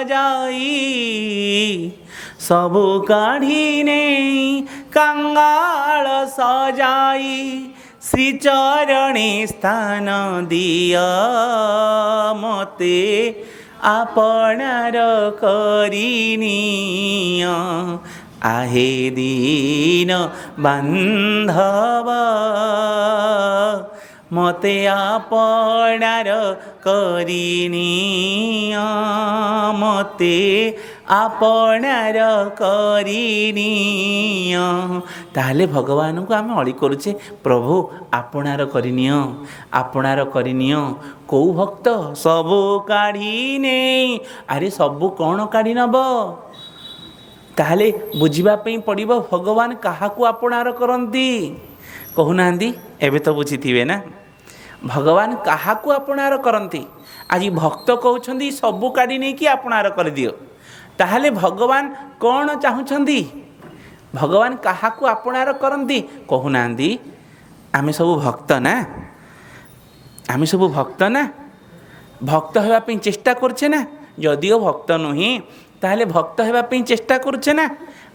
सजाई सबु काढ़ी ने कंगाल सजाई श्रीचरणे स्थान दिया मते आपणार करिनिया आहे दीन बांधव मते आपणार करिनिया मते आपणार करिनिया। ताहले भगवान को आम अड़ी करुचे प्रभु आपणार करिनिय आपणार करिनिय। कौ भक्त सबु काढ़ी ने अरे सबु कौन काढ़ी नब ताहले बुझिबा पई पड़िबो भगवान काहाकू आपणार करंती कहूना एबे तो बुझीथिबे ना भगवान काहाकू आपणार करंती। आज भक्त कहउछंदी सबु काढ़ी नै कि आपणार कर दियो ताहले भगवान कौन चाहुछंदी भगवान काहाकू आपणार करंती कहूना आमे सब भक्त ना आमे सब भक्त ना भक्त हेबा पई चेष्टा करछे ना जदिओ भक्त नुही ताहले भक्त हेबा पई चेष्टा करछे ना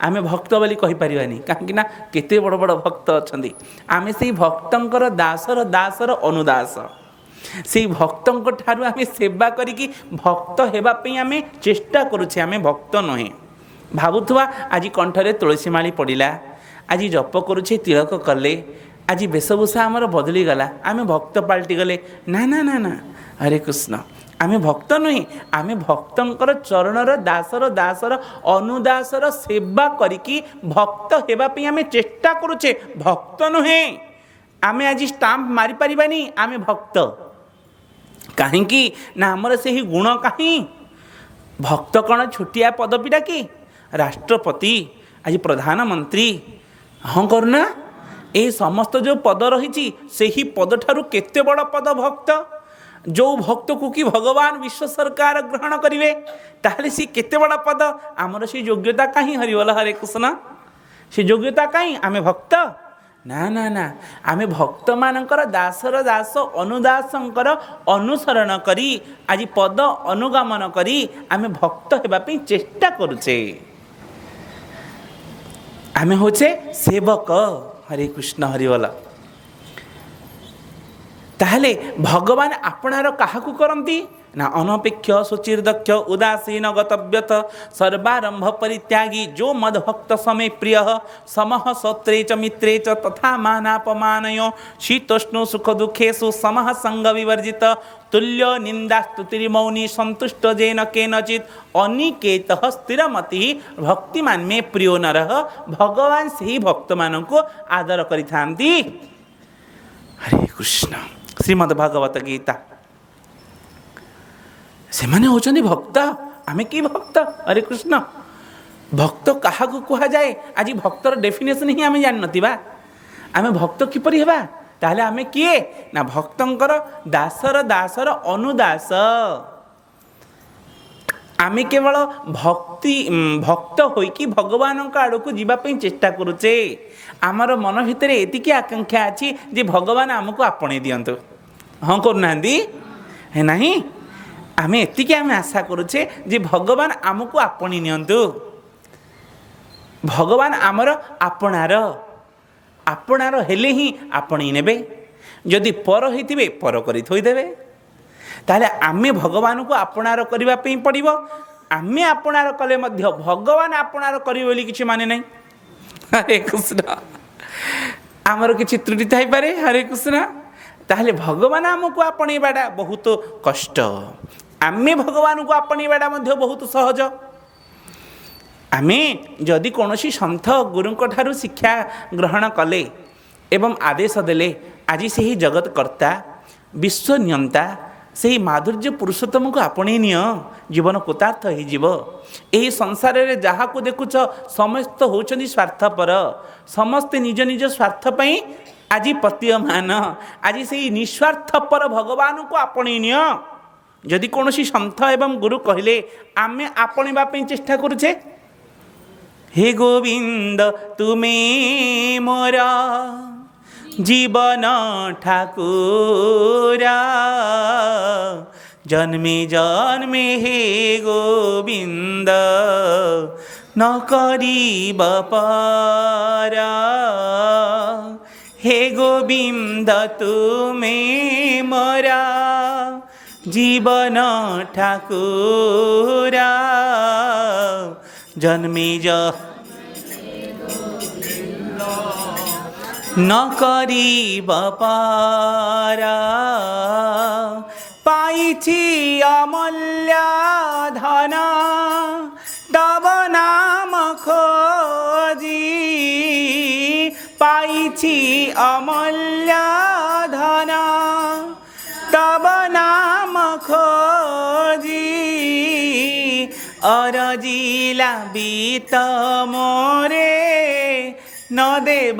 आमे भक्त बोली कहि परिबानी काहेकि ना केते बड़ बड़ भक्त अछंदी आमे सेई भक्तंकर दासर दासर अनुदास से भक्तंक ठारू आमे सेवा करिकी भक्त हेबा पई आमे चेष्टा करूछे आमे भक्त नहे भाबुथुआ आज कंठरे तुलसी माली पड़िला आज जप करूछे तिलक कले आज वेशभूषा आमर बदली गला आमे भक्त पाल्टी गले ना ना ना ना हरे कृष्ण आमे भक्त नुहे आमे भक्तंकर चरणर दासर दासर अनुदासर सेवा करिकी भक्त हेबा पई आमे चेष्टा करूछे भक्त नुहे आमे आज स्टाम्प मारी परिबानी आमे भक्त काहेकि ना आमर सेही गुण काहे भक्त कण छोटिया पदवीटा कि राष्ट्रपति आज प्रधानमंत्री हाँ करुना ए समस्त जो पद रही से पद ठारू केते बड़ पद भक्त जो भक्त को कि भगवान विश्व सरकार ग्रहण करेंगे ताहले सी केते बड़ा पद आमर से योग्यता कहीं हरिवल हरे कृष्ण से योग्यता कहीं आमे भक्त ना ना ना आमे भक्त मानकर दासर दास अनुदासंकर अनुसरण करी आज पद अनुगमन करी आमे भक्त हेबा पई चेष्टा करूचे आमे होचे सेवक हरे कृष्ण हरिवल। ताहले भगवान आपणार काहाकू करंती ना अनपेक्ष सुचिर्दक्ष उदासीन गतव्यत सर्वारंभ परित्यागी जो मदभक्त समय प्रिय समः सत्रे च मित्रे च तथा मानापमानयो शीतोष्ण सुख दुखेषु समः संग विवर्जित तुल्य निंदा स्तुतिर्मौनी संतुष्ट जेन केनचित अनिकेतः स्थिरमति भक्तिमान में प्रियो नरः भगवान से ही भक्त माननको आदर करिथांती। हरे कृष्ण श्रीमद्भागवत गीता से माने होचंदी भक्त आमे कि भक्त हरे कृष्ण भक्त काहाकू कहा जाए आज भक्तर डेफिनेशन ही आमे जान नथिबा आमे भक्त किपरि हेबा ताहले आमे किए ना भक्तंकर दासर दासर अनुदास आमे केवल भक्त होइकी भगवान आड़ को जीवाई चेष्टा करुचे आमर मन भितर एतिकी आकांक्षा अच्छी जे भगवान आमको आपणे दियंतु हाँ करूना है नहीं आमे एतिकी आमे आशा करुचे जे भगवान आमको आपणी नियंतु भगवान आमर आपणार आपणार हेले ही आपणी नेबे जदि पर होइथिबे पर करि थोइदेबे ताले आमे भगवान को आपणार करिबा पई पड़िबो आमे आपणार कले मध्य भगवान आपणार करिबे बोली किछि माने नहीं। हरे कृष्ण आमर किछि त्रुटि थाई पारे हरे कृष्ण ताहले भगवान आमको आपणेबाटा बहुत कष्ट आमे भगवान को आपणेबाटा मध्य बहुत सहज आमे जदि कोनोसी संत गुरुंक ठारू शिक्षा ग्रहण कले एवं आदेश देले आज से ही जगत कर्ता विश्व नियंता से ही माधुर्य पुरुषोत्तम को आपणे निय जीवन कृतार्थ हो जीव एही संसार रे जहा को देखुछ समस्त होचंदी स्वार्थपर समस्ते निज निज स्वार्थ पई आज प्रतीयमान आज से ही निस्वार्थपर भगवान को आपणे निय जदि कोनोसी संत एवं गुरु कहले आमे आपणेबा पई चेष्टा करूछे हे गोविंद तुम्हें मोरा जीवन ठाकुरा जन्मे जन्मे हे गोविंद न करीब पारा हे गोविंद तुमे मोरा जीवन ठाकुरा जन्मे न करीब पारा पाइछि अमूल्य धन तब नाम खोजी पाइछि अमूल्य धन तब नाम खोजी अरजिला बीत मोरे न देव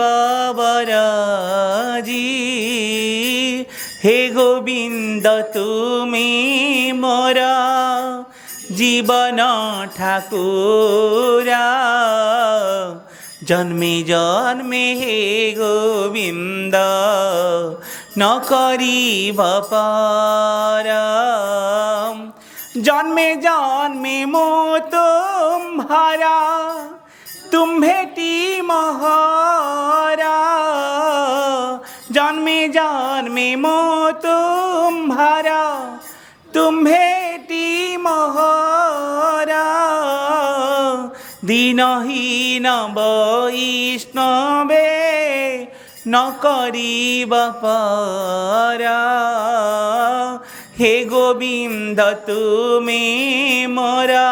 बरजी हे गोविंद तुमे मोर जीवन ठाकुरा जन्मे जन्मे हे गोविंद न करीब पारा जन्मे जन्मे मो तुम्हारा तुम भेटी महारा जन्मे जन्मे मो तुम्हारा तुम भेटी महारा दीनहीन वैष्णवे न करीब पारा हे गोविंद तुमे मोरा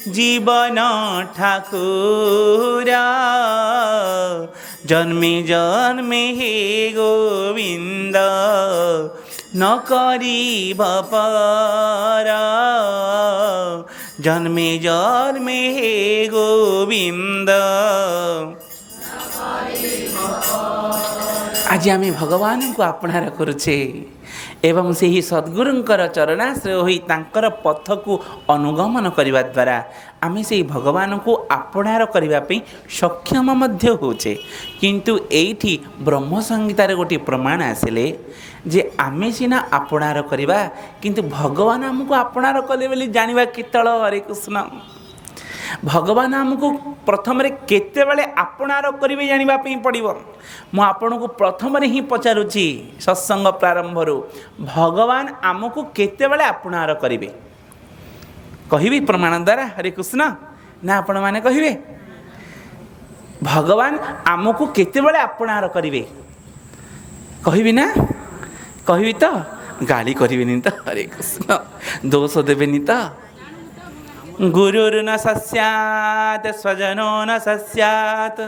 जीवन ठाकुरा जन्मे जन्मे हे गोविंद न करीब पारा जन्मे जन्मे हे गोविंद। आज आम भगवान को आपणार करुचे एवं से ही सद्गुरुंकर चरणाश्रय होई तांकर पथ को अनुगमन करने द्वारा आम से भगवान को आपणार करने सक्षम मध्य होचे। किंतु एठी ब्रह्म संहितार गोटे प्रमाण आसिले जे आमे सिना आपणार करवा किंतु भगवान आमको आपणार कले बोली जानिबा केतळ। हरे कृष्ण। भगवान आमको प्रथम केते बेले आपणार करिवे जानिबा पई पड़िबो। मु आपन को प्रथम ही पचारुची सत्संग प्रारंभरु भगवान आमको केते बेले आपणार करिवे कहिबी प्रमाण द्वारा। हरे कृष्ण। ना आपण माने कहिबे भगवान आमको केते बेले आपणार करिवे कहिबी ना कहिबी तो गाली करिवेनी तो। हरे कृष्ण। दोष देबेनी तो। गुरुर्न सस्यात् स्वजनो न सस्यात्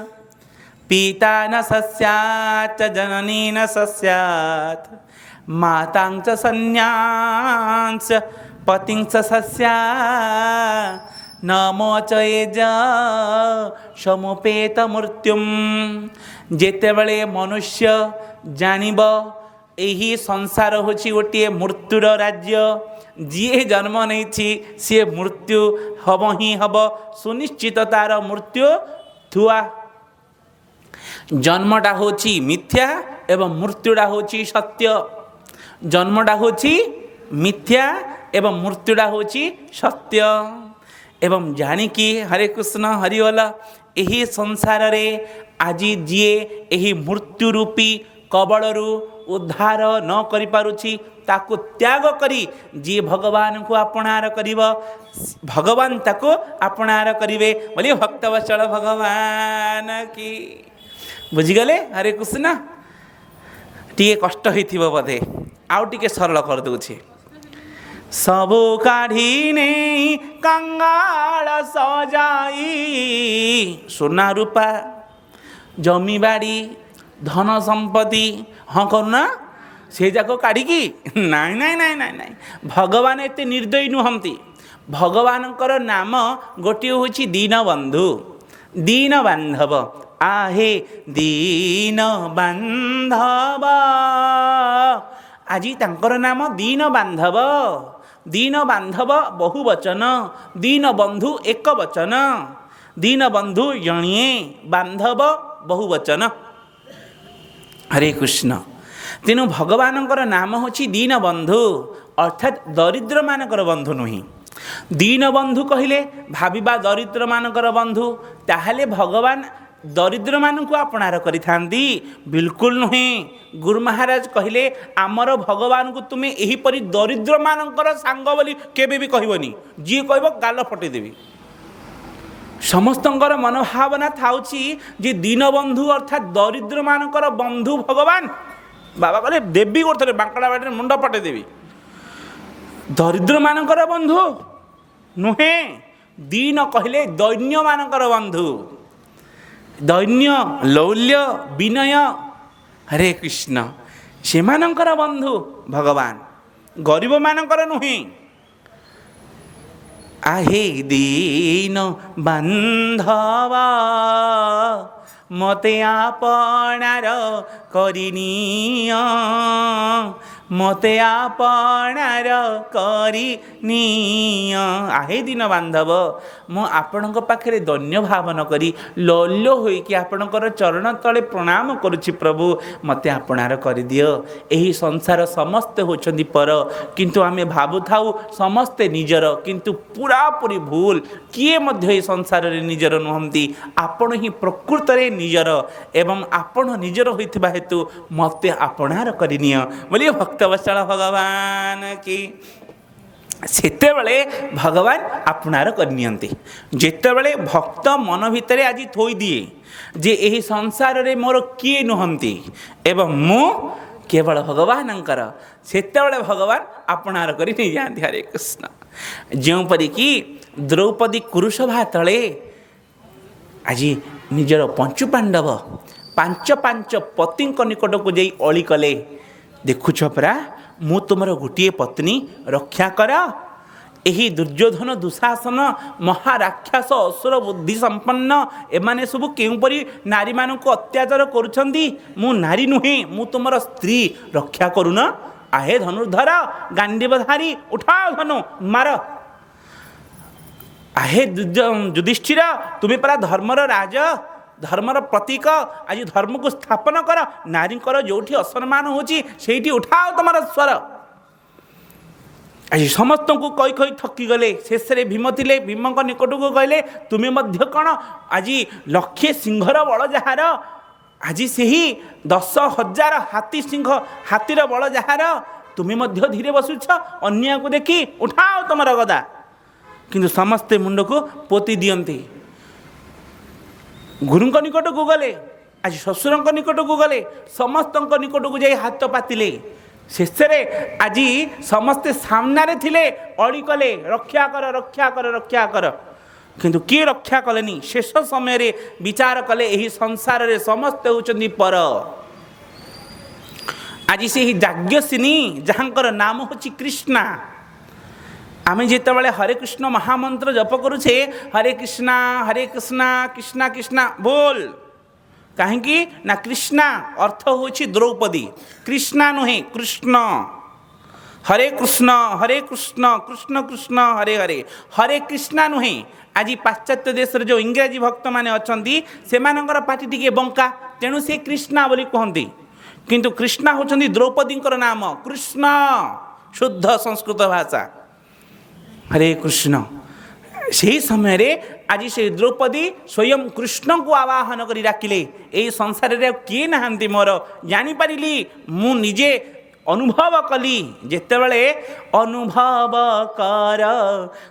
पिता न सस्यात् जननी न सस्यात् मातां च संन्यास पतिं च सस्यात् न मोचयेज समुपेत मृत्युम। जेतेबेले मनुष्य जानिब एही संसार होची गोटे मृत्युर राज्य। जी जन्म नहीं सी मृत्यु हम ही हम सुनिश्चित तार मृत्यु थुआ। जन्मटा होची मिथ्या एवं मृत्युटा होची सत्य। जन्मटा होची मिथ्या एवं मृत्युटा होची सत्य। एवं जानिकी हरे कृष्ण हरिवल यही संसार रे आज जी यही मृत्यु रूपी कबलरू उद्धार न करि पारुछि ताको त्याग करी जी भगवान को आपणार करिव भगवान ताको आपणार करिवे बोली भक्तवत्सल भगवान की। बुझीगले। हरे कृष्ण। टीके कष्ट होइथिबो बोधे आउ टीके सरल कर दूछि। सबो काढ़ी ने कंगाल सजाई सोना रूपा जमी बाड़ी धन संपत्ति हाँ करुना से जाक काढ़ी नाई नाई नाई नाई नाई भगवान एते निर्दयी नुहंती। भगवान नाम गोटे हूँ दीन बंधु दीन बांधव। आहे दीन बांधव आज तांकर नाम दीन बांधव। दीन बांधव बहुवचन दीन बंधु एक वचन दीन बंधु जणिए बांधव बहुवचन। हरे कृष्ण। तेणु भगवानଙ୍କର नाम ହେଉଛି दीनबंधु अर्थात दरिद्र मानकर बंधु नुहे। दीनबंधु कहले भाविबा दरिद्र मानकर बंधु, ताहले भगवान दरिद्र मानकु अपनार करिथांती? बिल्कुल नुहे। गुरु महाराज कहले आमर भगवान को तुमे एहीपरि दरिद्र मानकर सांग बोली केबे भी कहबनी, जी कहब गाल फटेदेवी। समस्तंकर मनोभावना थाउची जे दीनबंधु अर्थात दरिद्र मानकर बंधु भगवान। बाबा कहले देवी करथले बांकड़ा बाटे मुंड फटेदेवी। दरिद्र मानकर बंधु नुहे, दीन कहले दैन्य मानकर बंधु। दैन्य लौल्य विनय हरे कृष्ण सेमानंकर बंधु भगवान, गरीब मानकर नुहे। आहे दीन बांधवा मते आपणार करिनिया, मते आपणार करिनिया। आहे दीन बांधव मु आपणक पाखरे धन्य भावन करी लल्य होइकि आपणकर चरण तले प्रणाम करुछि प्रभु, मते आपणार करि दियो। एही संसार समस्ते होचंदी पर, किंतु आमे भाबु थाउ समस्ते निजर, किंतु पूरा पूरी भूल। किए मध्य ए संसार रे निजर नुहंती, आपण ही प्रकृत रे निजर एवं आपण निजर होइथिबा हेतु मते आपणार करिनिय बोलिए भक्तवत्सल भगवान की। सेतेबेले भगवान आपणार करनियंती। जेतेबेले भक्त मन भितरे आज थोई दिए जे एही संसार रे मोर किए नुहंती एवं मु केवल भगवानंकर, सेतेबेले भगवान आपणार करि नै जांती। हरे कृष्ण। जो परि कि द्रौपदी कुरुसभा तले आज निजर पंचु पांडव पांच पांच पति निकट को जाई अली कले, देखुछ परा मु तुमर गोटे पत्नी रक्षा कर। एही दुर्योधन दुशासन महाराक्षस असुर बुद्धि संपन्न एमाने सब केउपरि नारी मानक अत्याचार करुछंती, मु नारी नुहे, मु तुमर स्त्री रक्षा करुन। आहे धनुर्धर गांडीवधारी उठाओ धनु मार। आहे युधिष्ठिर तुम्हें परा धर्मर राज, धर्मर प्रतीक, आज धर्म को स्थापन कर। नारी जो असम्मान होची सेठी उठाओ तुम स्वर। आज समस्त को कई कई थकी गले। शेष भीम थिले, भीम निकट को कहले तुम्हें मध्य कौन आज लक्षे सिंहर बल जार, आज से 10,000 हाथी सिंह हाथीर बल जार, तुम्हें मध्य धीरे बसुछ अन्य को देखी उठाओ तुम गदा। किंतु समस्ते मुंड को पोती दियंती। गुरु निकट को गले, आज ससुर निकट को गले, समस्त निकट को जाई हाथ पातिले। शेष आज समस्ते सामने थिले अड़ी कले रक्षा कर रक्षा कर रक्षा कर, किंतु किए रक्षा कलेनी। शेष समय रे विचार कले एही संसार रे समस्ते होचंदी पर। आज से ही याज्ञसिनी जहाँकर नाम होची कृष्णा। आमे जेतेबेले हरे कृष्ण महामंत्र जप करुछे हरे कृष्णा कृष्णा कृष्णा बोल, कहीं ना कृष्णा अर्थ होची द्रौपदी, कृष्णा नुहे कृष्ण। हरे कृष्ण कृष्ण कृष्ण हरे हरे, हरे कृष्णा नुहे। आज पाश्चात्य देश जो इंग्राजी भक्त माने अछंती सेमानंकर पाटी टिके बंका, तेणु से कृष्णा बोली कहंती, किंतु कृष्णा होचंती द्रौपदींकर नाम। कृष्ण शुद्ध संस्कृत भाषा। हरे कृष्ण। से समय रे आज से द्रौपदी स्वयं कृष्ण को आवाहन करी डाकिले। ए संसार रे किए नहांती मोर, जानी पारिली मु निजे अनुभव कली। जेतेबेले अनुभव कर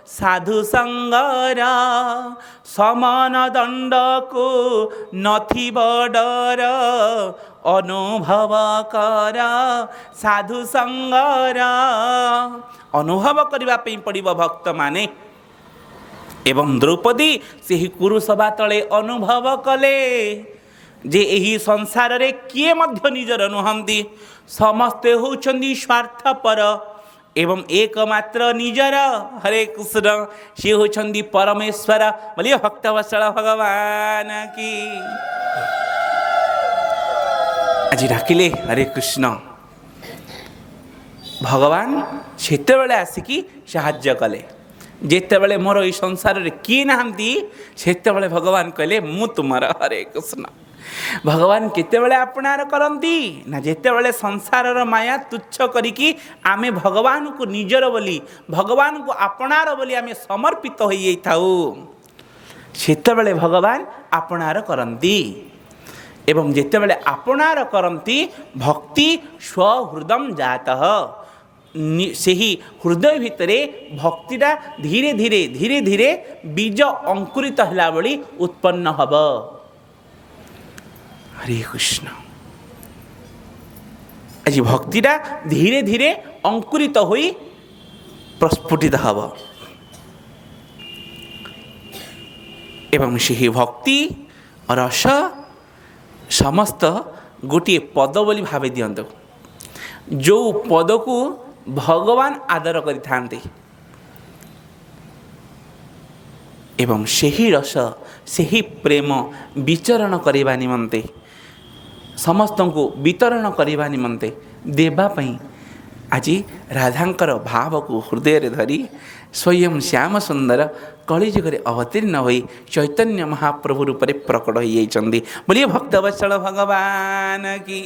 साधु संगर, समान दंड को नथिब डर। अनुभव कर साधु संगर, अनुभव करबा पई पड़िब भक्त माने। एवं द्रौपदी से ही कुरुसभा तले अनुभव कले जे एही संसार रे किए मध्य निजर नुहंती, समस्ते होचंदी स्वार्थपर एवं एकमात्र निजर। हरे कृष्ण। से होचंदी परमेश्वर। बोलिए भक्तवत्सल भगवान की। आज डाकिले हरे कृष्ण। भगवान सेतेबेले आसिकी साहाय्य कले। जेतेबेले मोर ई संसार रे किए नहांती सेतेबेले भगवान कहले मु तुमर। हरे कृष्ण। भगवान केतेबेले आपणार करती ना जेतेबेले संसारर माया तुच्छ करिकी आमे भगवान को निजर बोली भगवान को आपणार बोली आमे समर्पित हो जाइथाउ सेतेबेले भगवान आपणार करती एवं जेतेबेले आपणार करती भक्ति स्वहृदम जातः सेही हृदय भितरे भक्तिटा धीरे धीरे धीरे धीरे बीज अंकुरित होला बली उत्पन्न हब। हरे कृष्ण। आज भक्तिटा धीरे धीरे अंकुरित होई प्रस्फुटित हब एवं सेही भक्ति रस समस्त गोटे पद बोली भावे दियंतु जो पद को भगवान आदर करिथांते एवं सेही रस सेही प्रेम विचरण करिबा निमंते समस्त को वितरण करिबा निमंते देबा पई आज राधांकर भाव को हृदय रे धरी स्वयं श्याम सुंदर कलिजुगरे अवतीर्ण होई चैतन्य महाप्रभु रूप प्रकट हो जाइछन्ति। बोलिए भक्तवत्सल भगवान की।